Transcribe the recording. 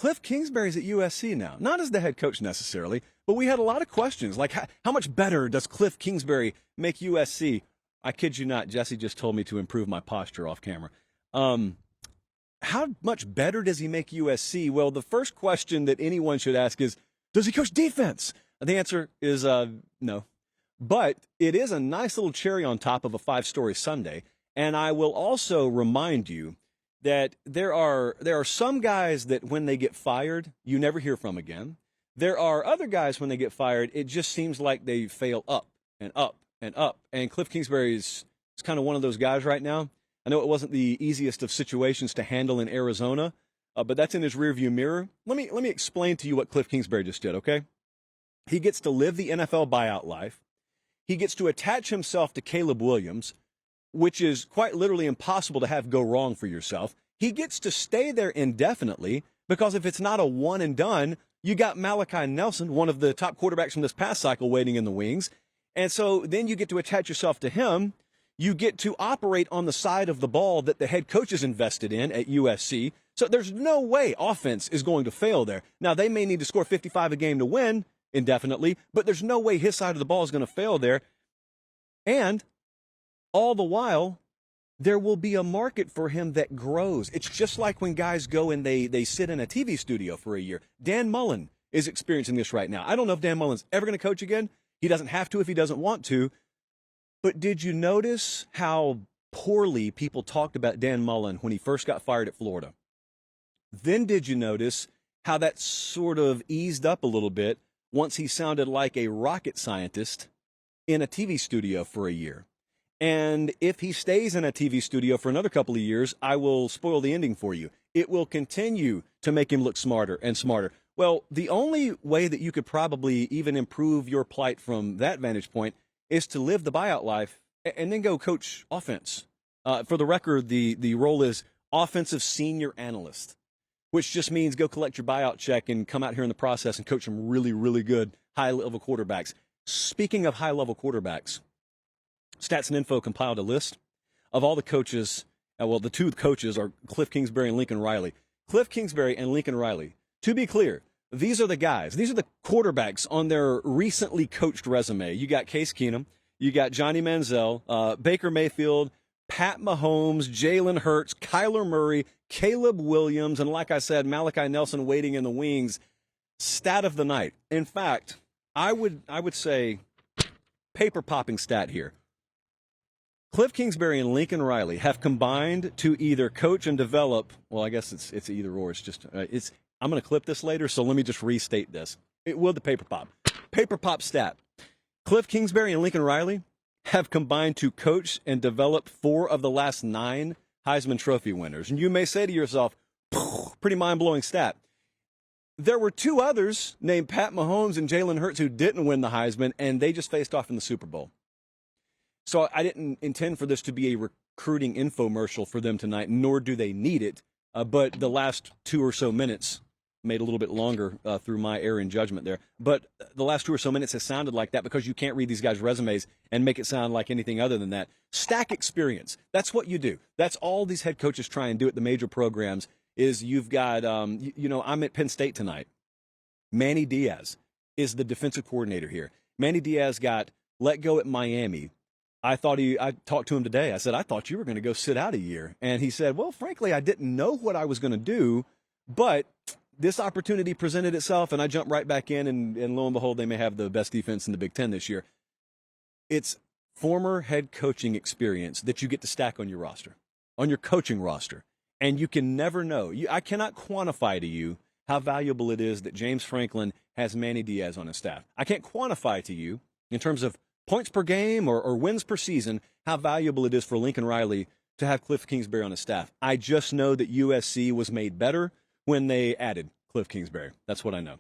Kliff Kingsbury's at USC now, not as the head coach necessarily, but we had a lot of questions like how much better does Kliff Kingsbury make USC? I kid you not, Jesse just told me to improve my posture off camera. How much better does he make USC? Well, the first question that anyone should ask is, does he coach defense? The answer is no. But it is a nice little cherry on top of a 5-story sundae. And I will also remind you that there are some guys that when they get fired, you never hear from again. There are other guys when they get fired, it just seems like they fail up and up and up. And Kliff Kingsbury is kind of one of those guys right now. I know it wasn't the easiest of situations to handle in Arizona, but that's in his rearview mirror. Let me explain to you what Kliff Kingsbury just did, okay? He gets to live the NFL buyout life. He gets to attach himself to Caleb Williams, which is quite literally impossible to have go wrong for yourself. He gets to stay there indefinitely because if it's not a one and done, you got Malachi Nelson, one of the top quarterbacks from this past cycle, waiting in the wings. And so then you get to attach yourself to him. You get to operate on the side of the ball that the head coach is invested in at USC. So there's no way offense is going to fail there. Now, they may need to score 55 a game to win indefinitely, but there's no way his side of the ball is going to fail there. And all the while, there will be a market for him that grows. It's just like when guys go and they sit in a TV studio for a year. Dan Mullen is experiencing this right now. I don't know if Dan Mullen's ever going to coach again. He doesn't have to if he doesn't want to. But did you notice how poorly people talked about Dan Mullen when he first got fired at Florida? Then did you notice how that sort of eased up a little bit once he sounded like a rocket scientist in a TV studio for a year? And if he stays in a TV studio for another couple of years, I will spoil the ending for you. It will continue to make him look smarter and smarter. Well, the only way that you could probably even improve your plight from that vantage point is to live the buyout life and then go coach offense. For the record, the role is offensive senior analyst, which just means go collect your buyout check and come out here in the process and coach some really, really good high-level quarterbacks. Speaking of high-level quarterbacks, Stats and Info compiled a list of all the coaches. The two coaches are Kliff Kingsbury and Lincoln Riley. Kliff Kingsbury and Lincoln Riley. To be clear, these are the guys. These are the quarterbacks on their recently coached resume. You got Case Keenum. You got Johnny Manziel, Baker Mayfield, Pat Mahomes, Jalen Hurts, Kyler Murray, Caleb Williams, and like I said, Malachi Nelson waiting in the wings. Stat of the night. In fact, I would say paper-popping stat here. Kliff Kingsbury and Lincoln Riley have combined to either coach and develop. Well, I guess it's either or. It's just I'm going to clip this later, so let me just restate this. It will the paper pop. Paper pop stat. Kliff Kingsbury and Lincoln Riley have combined to coach and develop 4 of the last 9 Heisman Trophy winners. And you may say to yourself, pretty mind-blowing stat. There were 2 others named Pat Mahomes and Jalen Hurts who didn't win the Heisman, and they just faced off in the Super Bowl. So I didn't intend for this to be a recruiting infomercial for them tonight, nor do they need it. But the last 2 or so minutes made a little bit longer through my error in judgment there. But the last 2 or so minutes has sounded like that because you can't read these guys' resumes and make it sound like anything other than that. Stack experience. That's what you do. That's all these head coaches try and do at the major programs is you've got, I'm at Penn State tonight. Manny Diaz is the defensive coordinator here. Manny Diaz got let go at Miami. I talked to him today. I said, I thought you were going to go sit out a year. And he said, well, frankly, I didn't know what I was going to do, but this opportunity presented itself, and I jumped right back in, and lo and behold, they may have the best defense in the Big Ten this year. It's former head coaching experience that you get to stack on your roster, on your coaching roster, and you can never know. I cannot quantify to you how valuable it is that James Franklin has Manny Diaz on his staff. I can't quantify to you in terms of points per game or wins per season, how valuable it is for Lincoln Riley to have Kliff Kingsbury on his staff. I just know that USC was made better when they added Kliff Kingsbury. That's what I know.